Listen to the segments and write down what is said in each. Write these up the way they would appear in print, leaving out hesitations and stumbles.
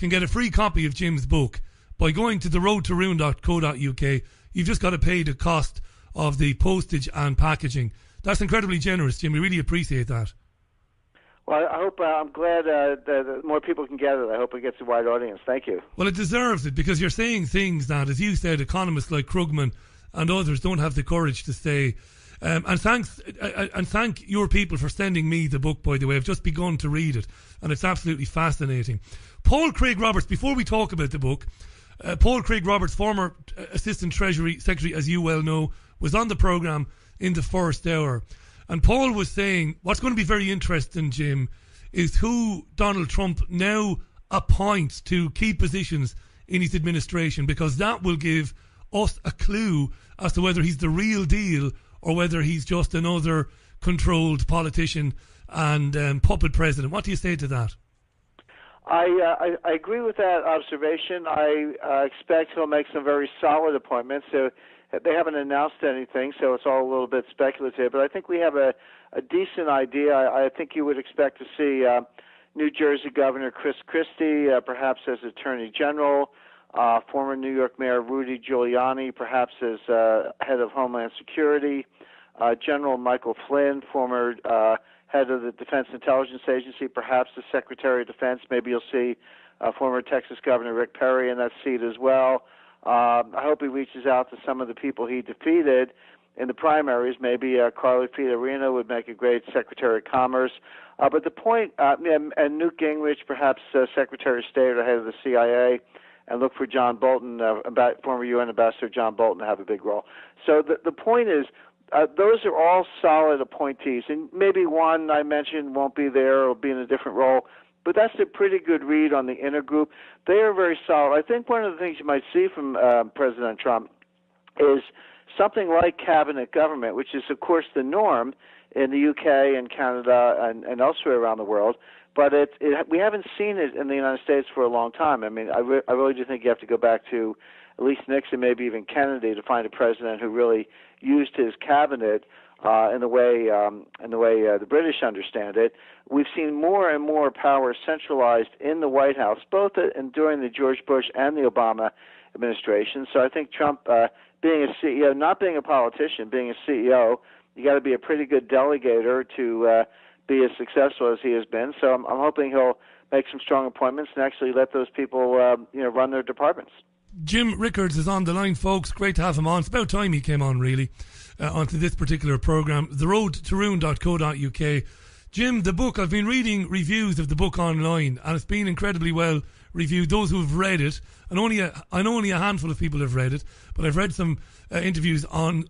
can get a free copy of Jim's book by going to theroadtoroon.co.uk. You've just got to pay the cost of the postage and packaging. That's incredibly generous, Jim. We really appreciate that. Well, I hope I'm glad that more people can get it. I hope it gets a wide audience. Thank you. Well, it deserves it because you're saying things that, as you said, economists like Krugman and others don't have the courage to say. And thank your people for sending me the book, by the way. I've just begun to read it, and it's absolutely fascinating. Paul Craig Roberts, before we talk about the book, Paul Craig Roberts, former Assistant Treasury Secretary, as you well know, was on the programme in the first hour. And Paul was saying, what's going to be very interesting, Jim, is who Donald Trump now appoints to key positions in his administration, because that will give us a clue as to whether he's the real deal or whether he's just another controlled politician and puppet president. What do you say to that? I agree with that observation. I expect he'll make some very solid appointments. So they haven't announced anything, so it's all a little bit speculative. But I think we have a decent idea. I think you would expect to see New Jersey Governor Chris Christie, perhaps as Attorney General, former New York Mayor Rudy Giuliani, perhaps as head of Homeland Security, General Michael Flynn, former head of the Defense Intelligence Agency, perhaps the Secretary of Defense. Maybe you'll see former Texas Governor Rick Perry in that seat as well. I hope he reaches out to some of the people he defeated in the primaries. Maybe Carly Fiorina would make a great Secretary of Commerce. But the point, and Newt Gingrich, perhaps Secretary of State or head of the CIA, and look for John Bolton, former UN Ambassador John Bolton, to have a big role. So the point is, those are all solid appointees. And maybe one I mentioned won't be there or will be in a different role. But that's a pretty good read on the inner group. They are very solid. I think one of the things you might see from President Trump is something like cabinet government, which is, of course, the norm in the UK and Canada and elsewhere around the world. But we haven't seen it in the United States for a long time. I mean, I really do think you have to go back to at least Nixon, maybe even Kennedy, to find a president who really used his cabinet in the way the British understand it. We've seen more and more power centralized in the White House, both during the George Bush and the Obama administration. So I think Trump, being a CEO, not being a politician, being a CEO, you got to be a pretty good delegator to be as successful as he has been. So I'm hoping he'll make some strong appointments and actually let those people run their departments. Jim Rickards is on the line, folks. Great to have him on. It's about time he came on, really, onto this particular programme. Theroadtoroon.co.uk. Jim, the book, I've been reading reviews of the book online, and it's been incredibly well reviewed. Those who have read it, and I know only a handful of people have read it, but I've read some some reviews on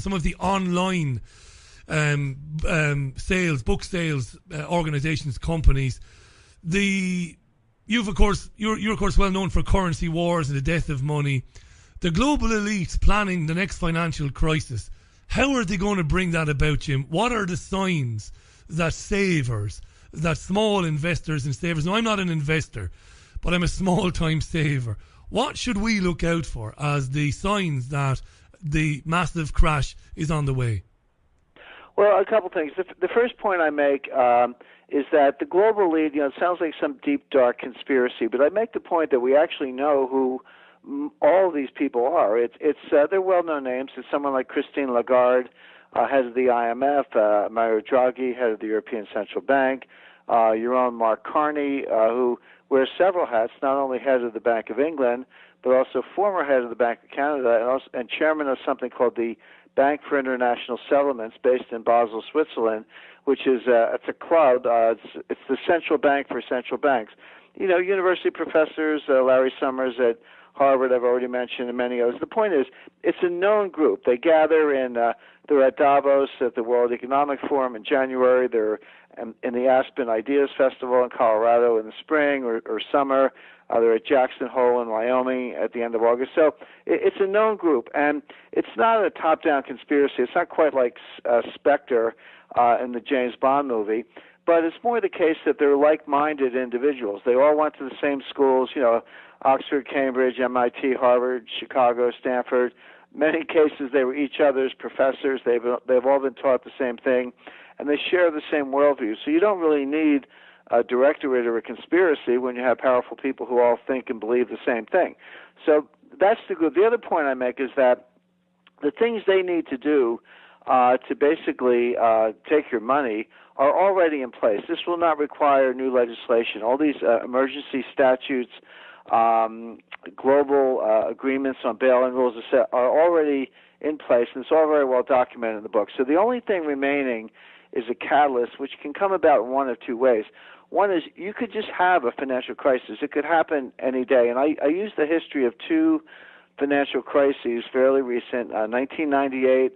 some of the online book sales organisations, companies. You're of course well known for currency wars and the death of money. The global elite planning the next financial crisis. How are they going to bring that about, Jim? What are the signs that savers, that small investors and savers? Now, I'm not an investor, but I'm a small-time saver. What should we look out for as the signs that the massive crash is on the way? Well, a couple things. The first point I make is that the global elite, it sounds like some deep, dark conspiracy, but I make the point that we actually know who all of these people are. They're well-known names. It's someone like Christine Lagarde, head of the IMF, Mario Draghi, head of the European Central Bank, your own Mark Carney, who wears several hats, not only head of the Bank of England, but also former head of the Bank of Canada and chairman of something called the Bank for International Settlements, based in Basel, Switzerland, which is it's a club. It's the central bank for central banks. University professors, Larry Summers at Harvard, I've already mentioned, and many others. The point is, it's a known group. They gather they're at Davos at the World Economic Forum in January. They're in the Aspen Ideas Festival in Colorado in the spring or summer. They're at Jackson Hole in Wyoming at the end of August. So it's a known group, and it's not a top-down conspiracy. It's not quite like Spectre in the James Bond movie, but it's more the case that they're like-minded individuals. They all went to the same schools, Oxford, Cambridge, MIT, Harvard, Chicago, Stanford. Many cases they were each other's professors. They've all been taught the same thing, and they share the same worldview. So you don't really need a directorate or a conspiracy when you have powerful people who all think and believe the same thing. So that's the good. The other point I make is that the things they need to do to basically take your money are already in place. This will not require new legislation. All these emergency statutes, global agreements on bail-in rules are already in place, and it's all very well documented in the book. So the only thing remaining is a catalyst, which can come about in one of two ways. One is you could just have a financial crisis. It could happen any day. And I use the history of two financial crises, fairly recent, 1998,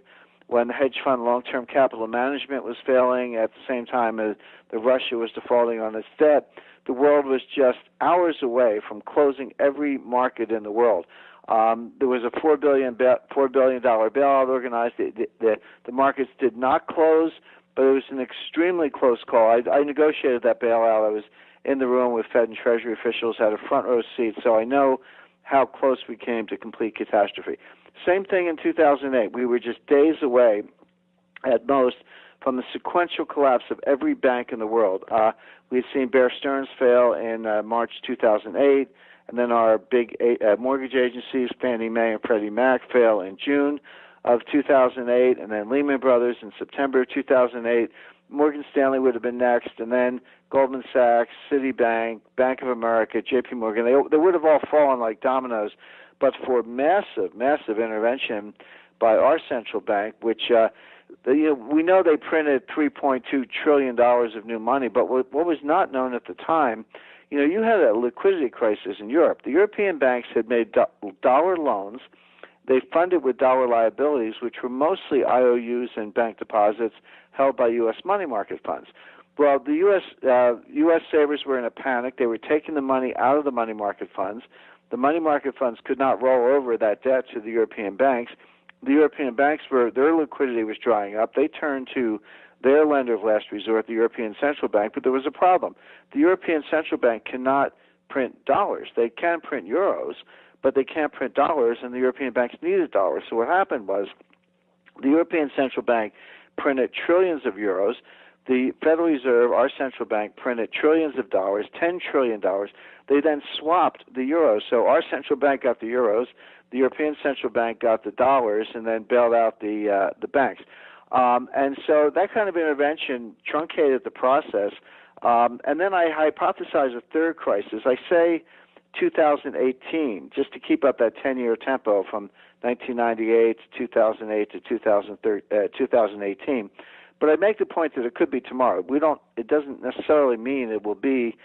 when the hedge fund long-term capital management was failing at the same time as Russia was defaulting on its debt. The world was just hours away from closing every market in the world. There was a $4 billion bailout organized. The markets did not close, but it was an extremely close call. I negotiated that bailout. I was in the room with Fed and Treasury officials, had a front row seat, so I know how close we came to complete catastrophe. Same thing in 2008. We were just days away, at most, from the sequential collapse of every bank in the world. We had seen Bear Stearns fail in March 2008, and then our big mortgage agencies, Fannie Mae and Freddie Mac, fail in June of 2008, and then Lehman Brothers in September 2008. Morgan Stanley would have been next, and then Goldman Sachs, Citibank, Bank of America, J.P. Morgan. They would have all fallen like dominoes, but for massive intervention by our central bank, which we know they printed $3.2 trillion of new money, but what was not known at the time, you had a liquidity crisis in Europe. The European banks had made dollar loans. They funded with dollar liabilities, which were mostly IOUs and bank deposits held by U.S. money market funds. Well, the U.S. savers were in a panic. They were taking the money out of the money market funds. The money market funds could not roll over that debt to the European banks. The European banks their liquidity was drying up. They turned to their lender of last resort, the European Central Bank, but there was a problem. The European Central Bank cannot print dollars. They can print euros, but they can't print dollars, and the European banks needed dollars. So what happened was the European Central Bank printed trillions of euros. The Federal Reserve, our central bank, printed trillions of dollars, $10 trillion. They then swapped the euros. So our central bank got the euros, the European Central Bank got the dollars, and then bailed out the banks. And so that kind of intervention truncated the process. And then I hypothesize a third crisis. I say 2018, just to keep up that 10-year tempo from 1998 to 2008 to 2018. But I make the point that it could be tomorrow. It doesn't necessarily mean it will be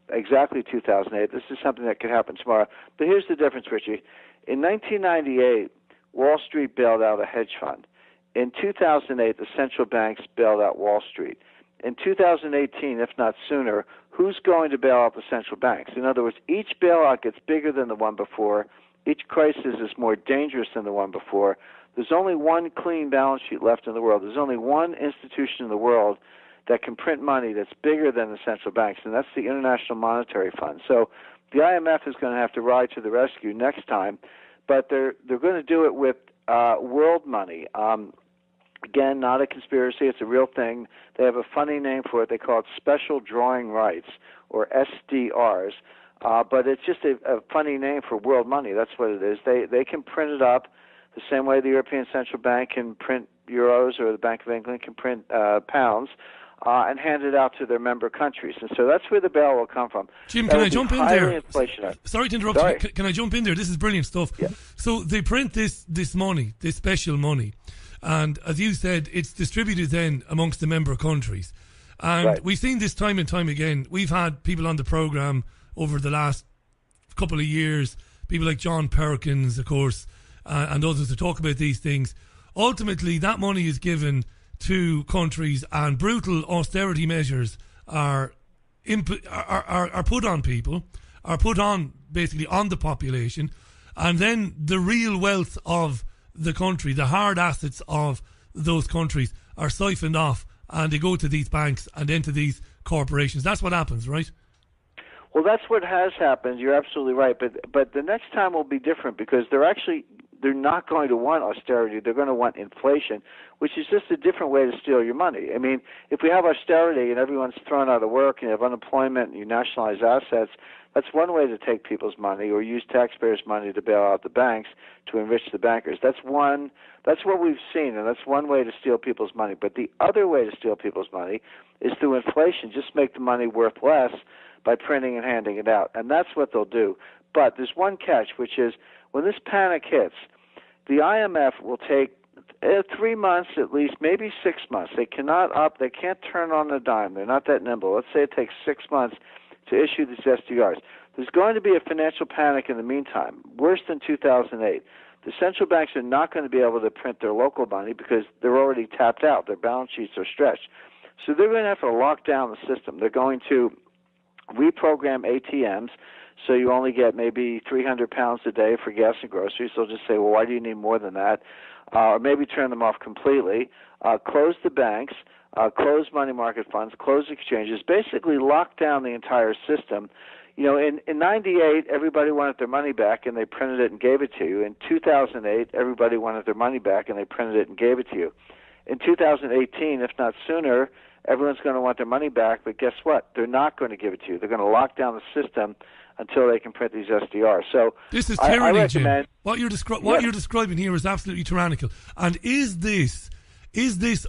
exactly 2008. This is something that could happen tomorrow. But here's the difference, Richie. In 1998, Wall Street bailed out a hedge fund. In 2008, the central banks bailed out Wall Street. In 2018, if not sooner, who's going to bail out the central banks? In other words, each bailout gets bigger than the one before. Each crisis is more dangerous than the one before. There's only one clean balance sheet left in the world. There's only one institution in the world that can print money that's bigger than the central banks, and that's the International Monetary Fund. So the IMF is going to have to ride to the rescue next time, but they're going to do it with world money. Again, not a conspiracy. It's a real thing. They have a funny name for it. They call it special drawing rights, or SDRs. But it's just a funny name for world money. That's what it is. They can print it up the same way the European Central Bank can print euros, or the Bank of England can print pounds, and hand it out to their member countries. And so that's where the bail will come from. Jim, can I jump in there? Sorry to interrupt you. Can I jump in there? This is brilliant stuff. Yeah. So they print this money, this special money, and as you said, it's distributed then amongst the member countries. And right. We've seen this time and time again. We've had people on the programme over the last couple of years, people like John Perkins, of course, and others to talk about these things. Ultimately, that money is given to countries, and brutal austerity measures are put on people, are put on basically on the population, and then the real wealth of the country, the hard assets of those countries, are siphoned off, and they go to these banks and then to these corporations. That's what happens, right? Well, that's what has happened. You're absolutely right. But the next time will be different, because they're actually they're not going to want austerity. They're going to want inflation, which is just a different way to steal your money. I mean, if we have austerity and everyone's thrown out of work and you have unemployment and you nationalize assets, that's one way to take people's money, or use taxpayers' money to bail out the banks to enrich the bankers. That's what we've seen, and that's one way to steal people's money. But the other way to steal people's money is through inflation. Just make the money worth less by printing and handing it out. And that's what they'll do. But there's one catch, which is when this panic hits, the IMF will take 3 months at least, maybe 6 months. They can't turn on a dime. They're not that nimble. Let's say it takes 6 months to issue these SDRs. There's going to be a financial panic in the meantime, worse than 2008. The central banks are not going to be able to print their local money because they're already tapped out. Their balance sheets are stretched. So they're going to have to lock down the system. They're going to reprogram ATMs so you only get maybe 300 pounds a day for gas and groceries. They'll just say, well, why do you need more than that? Or maybe turn them off completely, close the banks, close money market funds, close exchanges, basically lock down the entire system. You know, in 98, everybody wanted their money back, and they printed it and gave it to you. In 2008, everybody wanted their money back, and they printed it and gave it to you. In 2018, if not sooner, everyone's going to want their money back, but guess what? They're not going to give it to you. They're going to lock down the system until they can print these SDRs. So this is tyranny, Jim. What you're you're describing here is absolutely tyrannical. And is this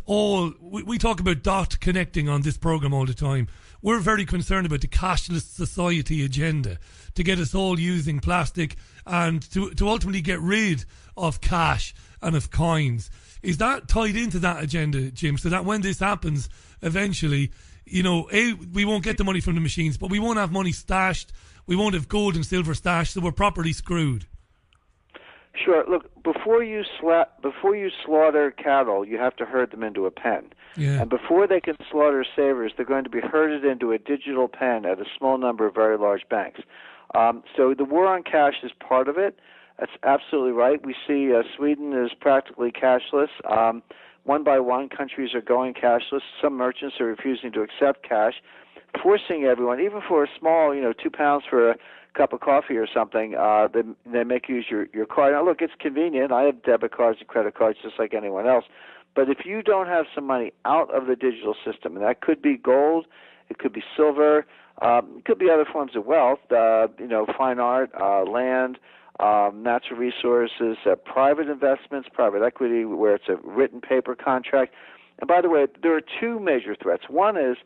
all? We talk about dot connecting on this program all the time. We're very concerned about the cashless society agenda to get us all using plastic and to ultimately get rid of cash and of coins. Is that tied into that agenda, Jim, so that when this happens eventually, you know, we won't get the money from the machines, but we won't have money stashed, we won't have gold and silver stashed, so we're properly screwed? Sure. Look, before you slaughter cattle, you have to herd them into a pen. Yeah. And before they can slaughter savers, they're going to be herded into a digital pen at a small number of very large banks. So the war on cash is part of it. That's absolutely right. We see Sweden is practically cashless. One by one, countries are going cashless. Some merchants are refusing to accept cash, forcing everyone, even for a small, £2 for a cup of coffee or something, they make you use your card. Now, look, it's convenient. I have debit cards and credit cards just like anyone else. But if you don't have some money out of the digital system, and that could be gold, it could be silver, it could be other forms of wealth, fine art, land, natural resources, private investments, private equity, where it's a written paper contract. And by the way, there are two major threats. One is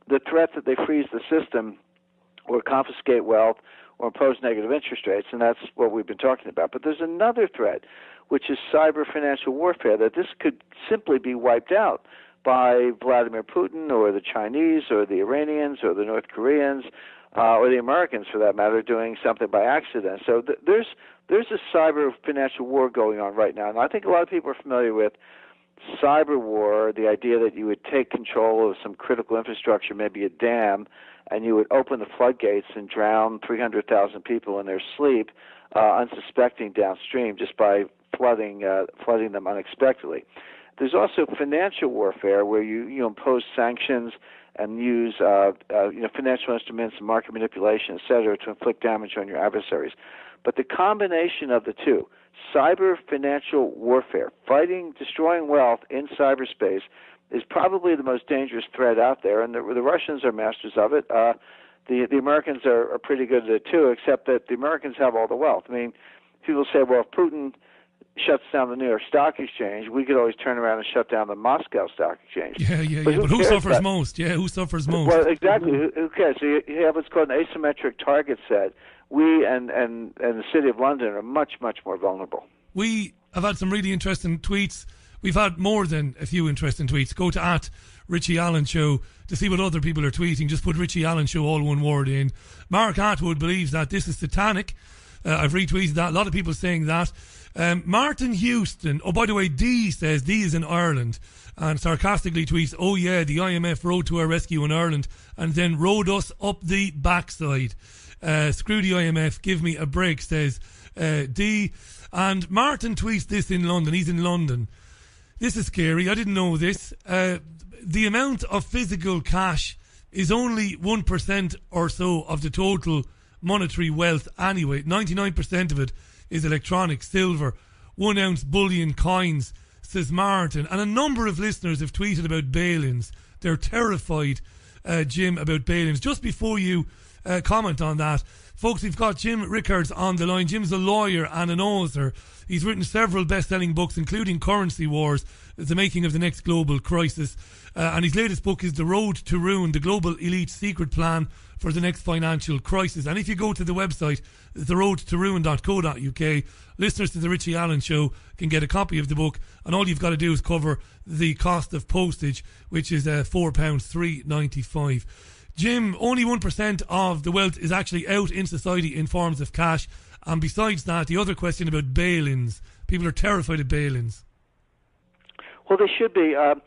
the threat that they freeze the system or confiscate wealth or impose negative interest rates, and that's what we've been talking about. But there's another threat, which is cyber financial warfare, that this could simply be wiped out by Vladimir Putin or the Chinese or the Iranians or the North Koreans or the Americans, for that matter, doing something by accident. So there's a cyber financial war going on right now, and I think a lot of people are familiar with cyber war, the idea that you would take control of some critical infrastructure, maybe a dam, and you would open the floodgates and drown 300,000 people in their sleep, unsuspecting downstream, just by flooding them unexpectedly. There's also financial warfare, where you impose sanctions and use financial instruments and market manipulation, et cetera, to inflict damage on your adversaries. But the combination of the two, cyber financial warfare, destroying wealth in cyberspace, is probably the most dangerous threat out there, and the Russians are masters of it. The Americans are pretty good at it too, except that the Americans have all the wealth. I mean, people say, well, if Putin shuts down the New York Stock Exchange, we could always turn around and shut down the Moscow Stock Exchange. Yeah. But who suffers most? Yeah, who suffers most? Well, exactly. Who cares? So you have what's called an asymmetric target set. We and the City of London are much, much more vulnerable. We have had some really interesting tweets. We've had more than a few interesting tweets. Go to @Richie Allen Show to see what other people are tweeting. Just put Richie Allen Show, all one word, in. Mark Atwood believes that this is satanic. I've retweeted that. A lot of people saying that. Martin Houston, oh, by the way, D says, D is in Ireland, and sarcastically tweets, oh yeah, the IMF rode to our rescue in Ireland and then rode us up the backside. Screw the IMF, give me a break, says D. And Martin tweets this in London. He's in London. This is scary. I didn't know this. The amount of physical cash is only 1% or so of the total monetary wealth anyway. 99% of it is electronic, silver, 1 ounce bullion coins, says Martin. And a number of listeners have tweeted about bail-ins. They're terrified, Jim, about bail-ins. Just before you comment on that, folks, we've got Jim Rickards on the line. Jim's a lawyer and an author. He's written several best-selling books, including Currency Wars, The Making of the Next Global Crisis. And his latest book is The Road to Ruin, The Global Elite Secret Plan for the Next Financial Crisis. And if you go to the website, theroadtoruin.co.uk, listeners to The Richie Allen Show can get a copy of the book. And all you've got to do is cover the cost of postage, which is £4.395. Jim, only 1% of the wealth is actually out in society in forms of cash. And besides that, the other question about bail-ins. People are terrified of bail-ins. Well, they should be. I'm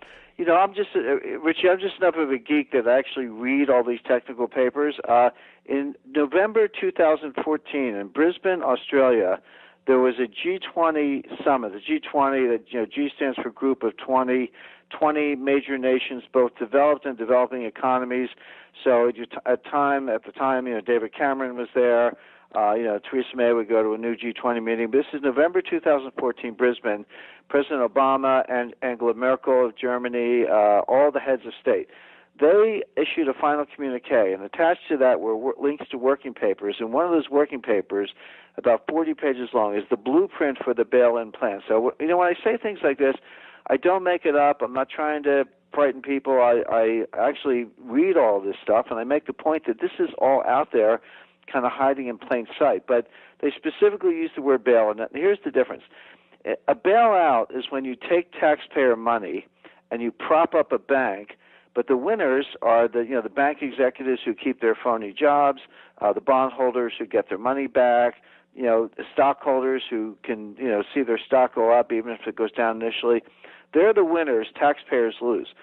just, Richie, I'm just enough of a geek that I actually read all these technical papers. In November 2014 in Brisbane, Australia, there was a G20 summit. The G20, that G stands for Group of 20 major nations, both developed and developing economies. So at the time, David Cameron was there. Theresa May would go to a new G20 meeting. This is November 2014, Brisbane. President Obama and Angela Merkel of Germany, all the heads of state, they issued a final communique, and attached to that were links to working papers. And one of those working papers, about 40 pages long, is the blueprint for the bail-in plan. So, when I say things like this, I don't make it up. I'm not trying to frighten people. I actually read all this stuff, and I make the point that this is all out there, kind of hiding in plain sight. But they specifically use the word bail, and here's the difference. A bailout is when you take taxpayer money and you prop up a bank, but the winners are the bank executives who keep their phony jobs, the bondholders who get their money back, the stockholders who can see their stock go up even if it goes down initially. They're the winners. Taxpayers lose.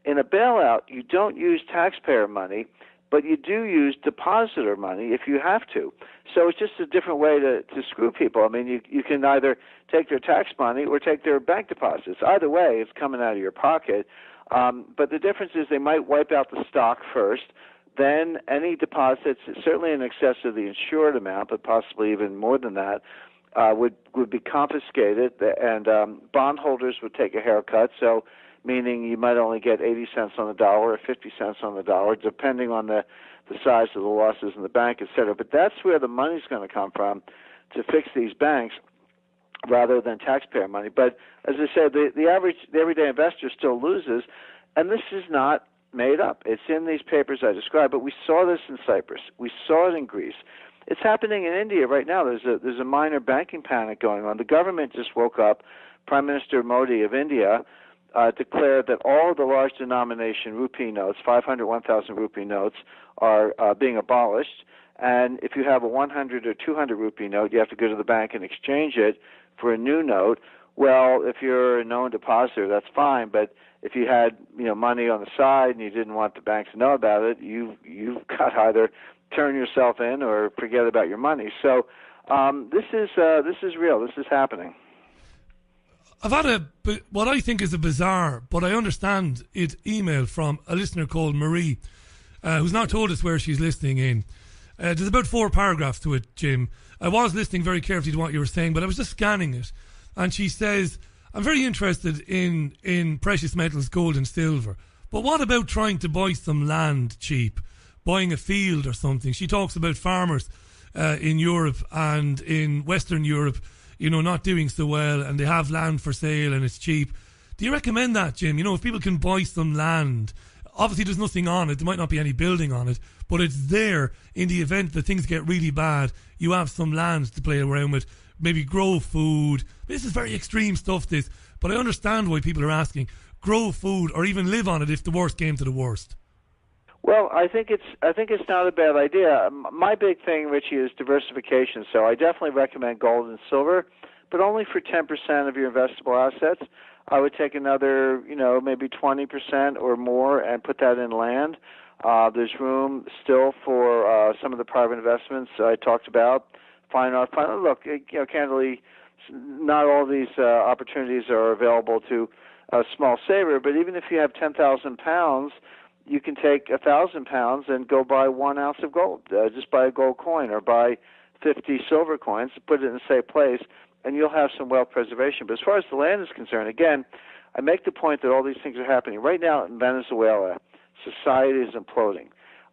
In a bailout, you don't use taxpayer money, but you do use depositor money if you have to. So it's just a different way to screw people. I mean, you can either take their tax money or take their bank deposits. Either way, it's coming out of your pocket. But the difference is they might wipe out the stock first. Then any deposits, certainly in excess of the insured amount, but possibly even more than that, would be confiscated, and bondholders would take a haircut. So meaning you might only get 80 cents on the dollar or 50 cents on the dollar, depending on the size of the losses in the bank, et cetera. But that's where the money's going to come from to fix these banks rather than taxpayer money. But as I said, the everyday investor still loses, and this is not made up. It's in these papers I described, but we saw this in Cyprus. We saw it in Greece. It's happening in India right now. There's a minor banking panic going on. The government just woke up. Prime Minister Modi of India declared that all of the large denomination rupee notes, 500, 1,000 rupee notes, are being abolished. And if you have a 100 or 200 rupee note, you have to go to the bank and exchange it for a new note. Well, if you're a known depositor, that's fine. But if you had money on the side and you didn't want the bank to know about it, you've got to either turn yourself in or forget about your money. So this is real. This is happening. I've had what I think is a bizarre, but I understand it, email from a listener called Marie, who's not told us where she's listening in. There's about 4 paragraphs to it, Jim. I was listening very carefully to what you were saying, but I was just scanning it. And she says, I'm very interested in precious metals, gold and silver. But what about trying to buy some land cheap, buying a field or something? She talks about farmers in Europe and in Western Europe, not doing so well, and they have land for sale and it's cheap. Do you recommend that, Jim? If people can buy some land, obviously there's nothing on it, there might not be any building on it, but it's there in the event that things get really bad. You have some land to play around with, maybe grow food. This is very extreme stuff, this, but I understand why people are asking. Grow food or even live on it if the worst came to the worst. Well, I think it's not a bad idea. My big thing, Richie, is diversification. So I definitely recommend gold and silver, but only for 10% of your investable assets. I would take another, maybe 20% or more and put that in land. There's room still for some of the private investments I talked about. Fine art. Look, candidly, not all these opportunities are available to a small saver, but even if you have 10,000 pounds, you can take 1,000 pounds and go buy 1 ounce of gold. Just buy a gold coin or buy 50 silver coins, put it in a safe place, and you'll have some wealth preservation. But as far as the land is concerned, again, I make the point that all these things are happening. Right now in Venezuela, society is imploding.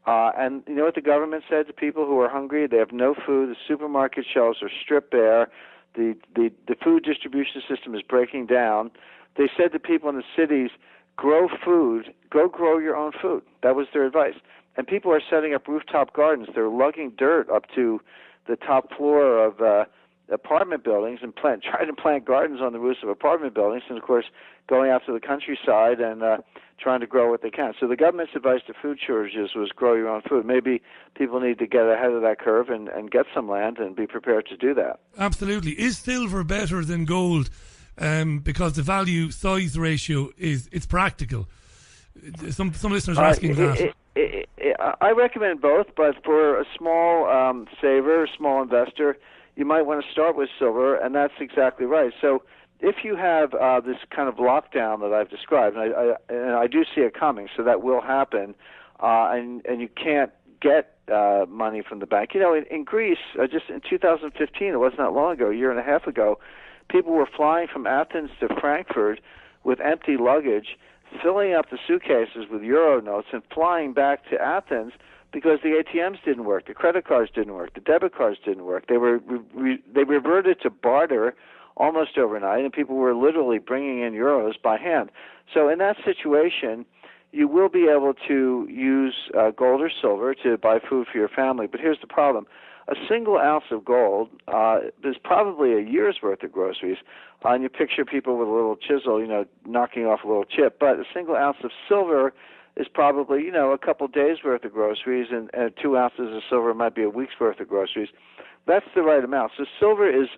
And you know what the government said to people who are hungry? They have no food. The supermarket shelves are stripped bare. The food distribution system is breaking down. They said to people in the cities, grow food, go grow your own food. That was their advice. And people are setting up rooftop gardens. They're lugging dirt up to the top floor of apartment buildings and trying to plant gardens on the roofs of apartment buildings, and of course going out to the countryside and trying to grow what they can. So the government's advice to food shortages was grow your own food. Maybe people need to get ahead of that curve and get some land and be prepared to do that. Absolutely. Is silver better than gold? Because the value-size ratio it's practical. Some listeners are asking that. I recommend both, but for a small saver, a small investor, you might want to start with silver, and that's exactly right. So if you have this kind of lockdown that I've described, and I do see it coming, so that will happen, and you can't get money from the bank. You know, in Greece, just in 2015, it wasn't that long ago, a year and a half ago, people were flying from Athens to Frankfurt with empty luggage, filling up the suitcases with euro notes and flying back to Athens because the ATMs didn't work, the credit cards didn't work, the debit cards didn't work. They reverted to barter almost overnight, and people were literally bringing in euros by hand. So in that situation, you will be able to use gold or silver to buy food for your family. But here's the problem. A single ounce of gold is probably a year's worth of groceries. And you picture people with a little chisel, you know, knocking off a little chip. But a single ounce of silver is probably, you know, a couple days' worth of groceries, and 2 ounces of silver might be a week's worth of groceries. That's the right amount. So silver is,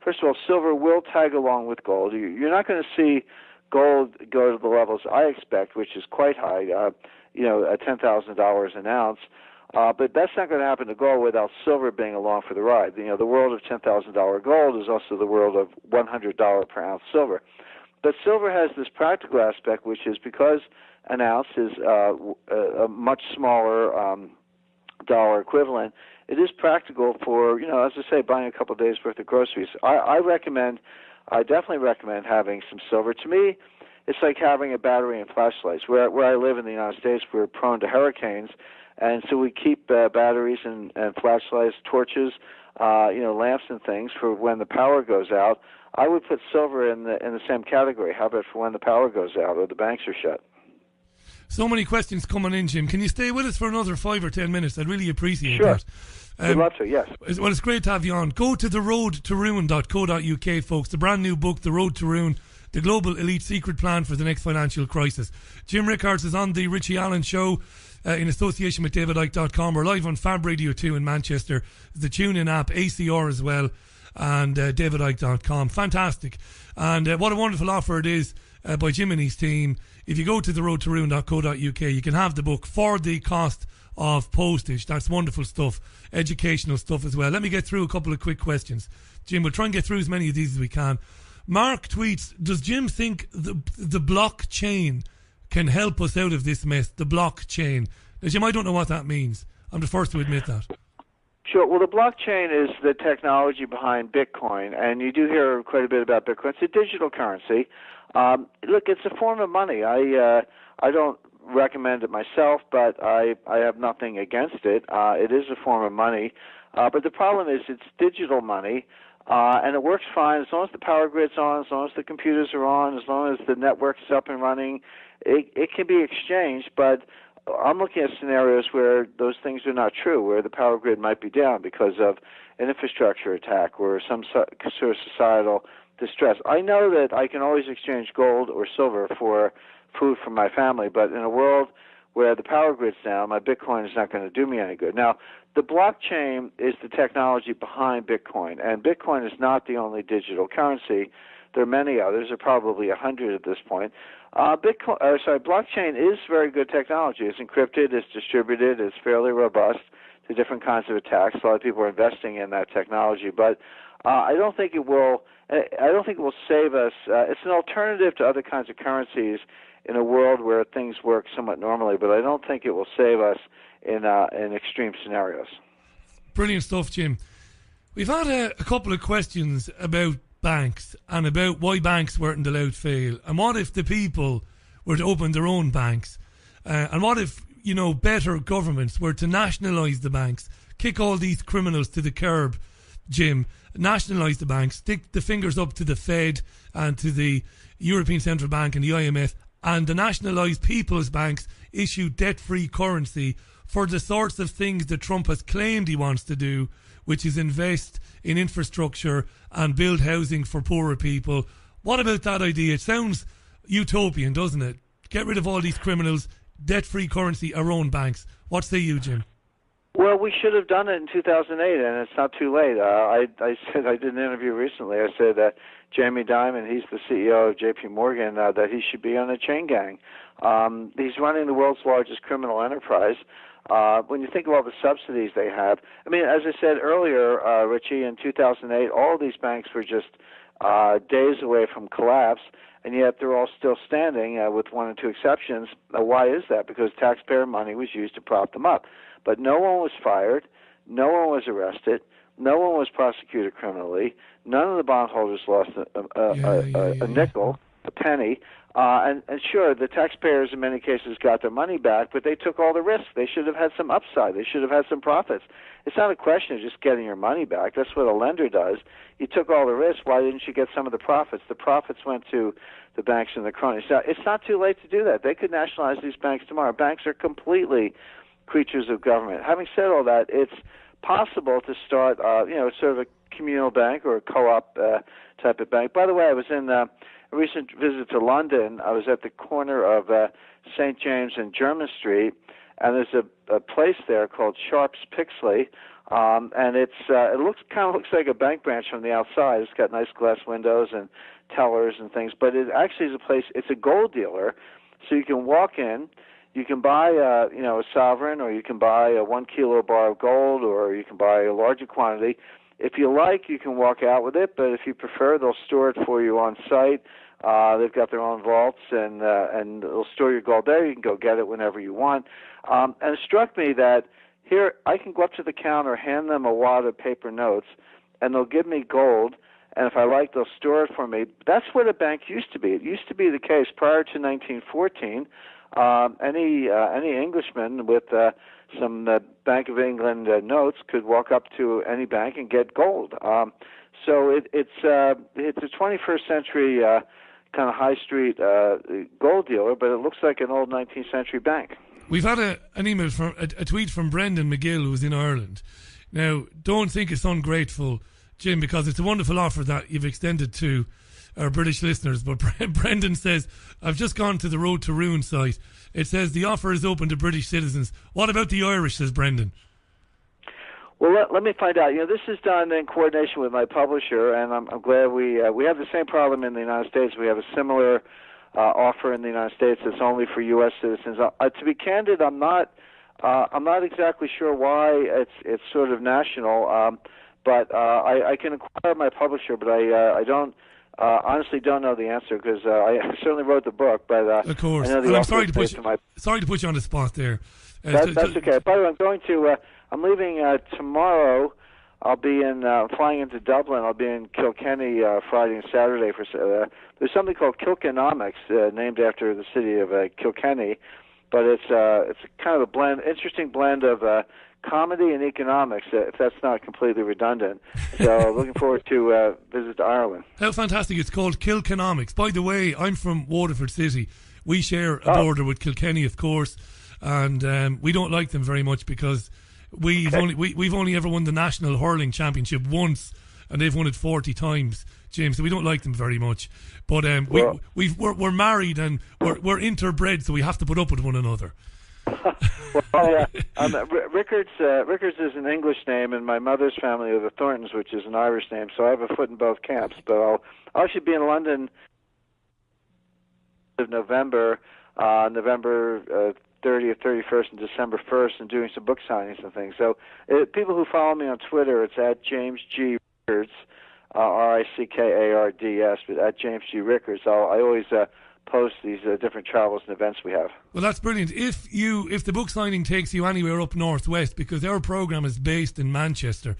first of all, silver will tag along with gold. You're not going to see gold go to the levels I expect, which is quite high, you know, at $10,000 an ounce. But that's not going to happen to gold without silver being along for the ride. You know, the world of $10,000 gold is also the world of $100 per ounce silver. But silver has this practical aspect, which is because an ounce is a much smaller dollar equivalent, it is practical for, you know, as I say, buying a couple of days' worth of groceries. I definitely recommend having some silver. To me, it's like having a battery and flashlights. Where I live in the United States, we're prone to hurricanes, and so we keep batteries and flashlights, torches, you know, lamps and things for when the power goes out. I would put silver in the same category. How about for when the power goes out or the banks are shut? So many questions coming in, Jim. Can you stay with us for another 5 or 10 minutes? I'd really appreciate that. Sure. I'd love to, yes. Well, it's great to have you on. Go to theroadtoruin.co.uk, folks. The brand new book, The Road to Ruin, The Global Elite Secret Plan for the Next Financial Crisis. Jim Rickards is on the Richie Allen Show in association with DavidIke.com. We're live on Fab Radio 2 in Manchester. The TuneIn app, ACR as well, and DavidIke.com. Fantastic. And what a wonderful offer it is by Jim and his team. If you go to theroadtoruin.co.uk, you can have the book for the cost of postage. That's wonderful stuff. Educational stuff as well. Let me get through a couple of quick questions. Jim, we'll try and get through as many of these as we can. Mark tweets, does Jim think the blockchain can help us out of this mess? The blockchain. Now, Jim, I don't know what that means. I'm the first to admit that. Sure. Well, the blockchain is the technology behind Bitcoin, and you do hear quite a bit about Bitcoin. It's a digital currency. Look, it's a form of money. I don't recommend it myself, but I have nothing against it. It is a form of money, but the problem is it's digital money, and it works fine as long as the power grid's on, as long as the computers are on, as long as the network's up and running. It can be exchanged, but I'm looking at scenarios where those things are not true, where the power grid might be down because of an infrastructure attack or some sort of societal distress. I know that I can always exchange gold or silver for food for my family, but in a world where the power grid's down, my Bitcoin is not going to do me any good. Now, the blockchain is the technology behind Bitcoin, and Bitcoin is not the only digital currency. There are many others. There are probably 100 at this point. Blockchain is very good technology. It's encrypted, it's distributed, it's fairly robust to different kinds of attacks. A lot of people are investing in that technology, but I don't think it will. I don't think it will save us. It's an alternative to other kinds of currencies in a world where things work somewhat normally, but I don't think it will save us in extreme scenarios. Brilliant stuff, Jim. We've had a couple of questions about banks and about why banks weren't allowed to fail? And what if the people were to open their own banks? And what if, better governments were to nationalise the banks, kick all these criminals to the curb, Jim, nationalise the banks, stick the fingers up to the Fed and to the European Central Bank and the IMF, and the nationalised people's banks issue debt-free currency for the sorts of things that Trump has claimed he wants to do, which is invest in infrastructure and build housing for poorer people. What about that idea? It sounds utopian, doesn't it? Get rid of all these criminals, debt-free currency, our own banks. What say you, Jim? Well, we should have done it in 2008, and it's not too late. I did an interview recently. I said Jamie Dimon, he's the CEO of J.P. Morgan, that he should be on a chain gang. He's running the world's largest criminal enterprise. When you think of all the subsidies they have, I mean, as I said earlier, Richie, in 2008, all of these banks were just days away from collapse, and yet they're all still standing with one or two exceptions. Why is that? Because taxpayer money was used to prop them up. But no one was fired, no one was arrested, no one was prosecuted criminally, none of the bondholders lost a nickel, a penny, and sure, the taxpayers in many cases got their money back, but they took all the risks. They should have had some upside. They should have had some profits. It's not a question of just getting your money back. That's what a lender does. You took all the risks. Why didn't you get some of the profits? The profits went to the banks and the cronies. Now, it's not too late to do that. They could nationalize these banks tomorrow. Banks are completely creatures of government. Having said all that, it's possible to start, sort of a communal bank or a co-op type of bank. By the way, I was in a recent visit to London. I was at the corner of St. James and Jermyn Street, and there's a place there called Sharps Pixley, and it looks like a bank branch from the outside. It's got nice glass windows and tellers and things, but it actually is a place. It's a gold dealer, so you can walk in. You can buy, a sovereign, or you can buy a 1 kilo bar of gold, or you can buy a larger quantity. If you like, you can walk out with it, but if you prefer, they'll store it for you on site. They've got their own vaults, and they'll store your gold there. You can go get it whenever you want. And it struck me that here I can go up to the counter, hand them a wad of paper notes, and they'll give me gold. And if I like, they'll store it for me. That's what a bank used to be. It used to be the case prior to 1914. Any Englishman with some Bank of England notes could walk up to any bank and get gold. So it's a 21st century kind of high street gold dealer, but it looks like an old 19th century bank. We've had an email from a tweet from Brendan McGill, who's in Ireland. Now, don't think it's ungrateful, Jim, because it's a wonderful offer that you've extended to our British listeners. But Brendan says, I've just gone to the Road to Ruin site. It says the offer is open to British citizens. What about the Irish, says Brendan? Well, let me find out. This is done in coordination with my publisher, and I'm glad we have the same problem in the United States. We have a similar offer in the United States that's only for U.S. citizens. To be candid, I'm not exactly sure why it's sort of national, but I can inquire my publisher, but I don't. Honestly, don't know the answer because I certainly wrote the book. But of course, I know I'm sorry to put you on the spot there. That's okay. By the way, I'm leaving tomorrow. I'll be flying into Dublin. I'll be in Kilkenny Friday and Saturday for. There's something called Kilkenomics, named after the city of Kilkenny, but it's kind of interesting blend of comedy and economics, if that's not completely redundant. So looking forward to visit to Ireland. How fantastic. It's called Kilkenomics. By the way, I'm from Waterford City. We share a border with Kilkenny, of course, and we don't like them very much because we've only ever won the National Hurling Championship once, and they've won it 40 times, James, so we don't like them very much. But we're married and we're interbred, so we have to put up with one another. Rickards is an English name, and my mother's family are the Thorntons, which is an Irish name, so I have a foot in both camps. But I'll actually be in London in November 30th, 31st, and December 1st, and doing some book signings and things. So people who follow me on Twitter, it's at James G. Rickards, Rickards, but at James G. Rickards. I always post these different travels and events we have. Well, that's brilliant. If the book signing takes you anywhere up northwest, because our program is based in Manchester,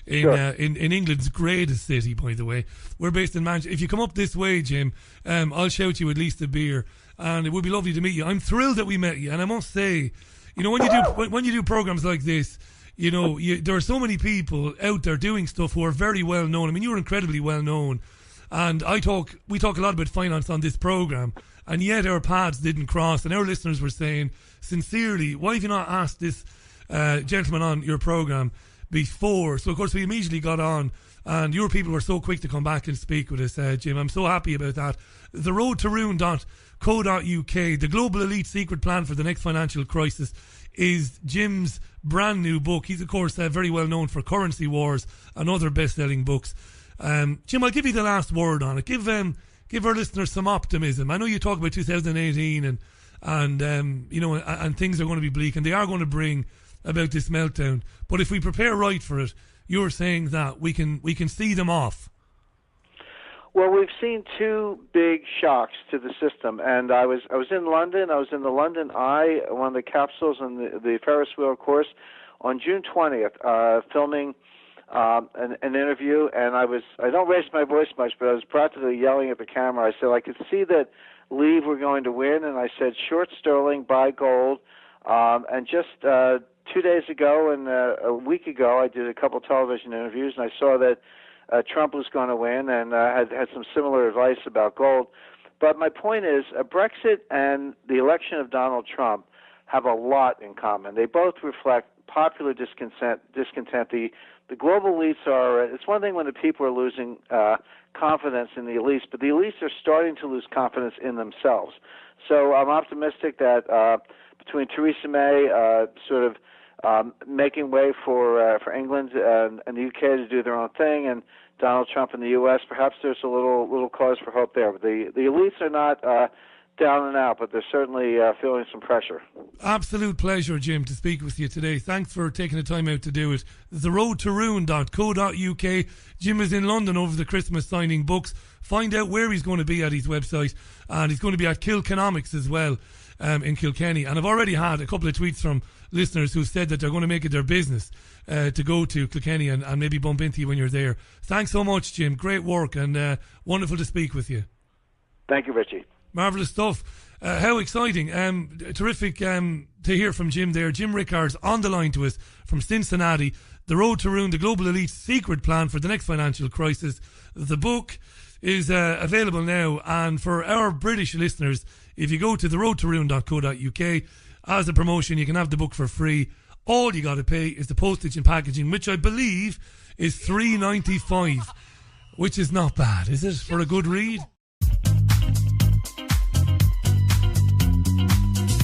in England's greatest city, by the way. We're based in Manchester. If you come up this way, Jim, I'll shout you at least a beer, and it would be lovely to meet you. I'm thrilled that we met you, and I must say, when you do programs like this, there are so many people out there doing stuff who are very well known. I mean, you're incredibly well known, and we talk a lot about finance on this program, and yet our paths didn't cross, and our listeners were saying sincerely, why have you not asked this gentleman on your program before? So of course we immediately got on, and your people were so quick to come back and speak with us, Jim. I'm so happy about that. TheRoadToRuin.co.uk, the global elite secret plan for the next financial crisis, is Jim's brand new book. He's of course very well known for Currency Wars and other best-selling books. Jim, I'll give you the last word on it. Give our listeners some optimism. I know you talk about 2018 and things are going to be bleak, and they are going to bring about this meltdown. But if we prepare right for it, you're saying that we can see them off. Well, we've seen two big shocks to the system, and I was in London. I was in the London Eye, one of the capsules in the Ferris wheel course, on June 20th, filming an interview, and I don't raise my voice much, but I was practically yelling at the camera. I said I could see that Leave were going to win, and I said short sterling, buy gold, and just 2 days ago and a week ago, I did a couple television interviews, and I saw that Trump was going to win, and had some similar advice about gold. But my point is, Brexit and the election of Donald Trump have a lot in common. They both reflect popular discontent. The global elites are, it's one thing when the people are losing confidence in the elites, but the elites are starting to lose confidence in themselves. So I'm optimistic that between Theresa May sort of making way for England and the UK to do their own thing, and Donald Trump in the U.S., perhaps there's a little cause for hope there. But the elites are not down and out, but they're certainly feeling some pressure. Absolute pleasure, Jim, to speak with you today. Thanks for taking the time out to do it. TheRoadToRuin.co.uk. Jim is in London over the Christmas signing books. Find out where he's going to be at his website, and he's going to be at Kilkenomics as well in Kilkenny. And I've already had a couple of tweets from listeners who said that they're going to make it their business to go to Kilkenny and maybe bump into you when you're there. Thanks so much, Jim. Great work, and wonderful to speak with you. Thank you, Richie. Marvellous stuff. How exciting. Terrific to hear from Jim there. Jim Rickards on the line to us from Cincinnati. The Road to Ruin, the Global Elite's secret plan for the next financial crisis. The book is available now, and for our British listeners, if you go to theroadtoruin.co.uk, as a promotion, you can have the book for free. All you got to pay is the postage and packaging, which I believe is $3.95, which is not bad, is it, for a good read?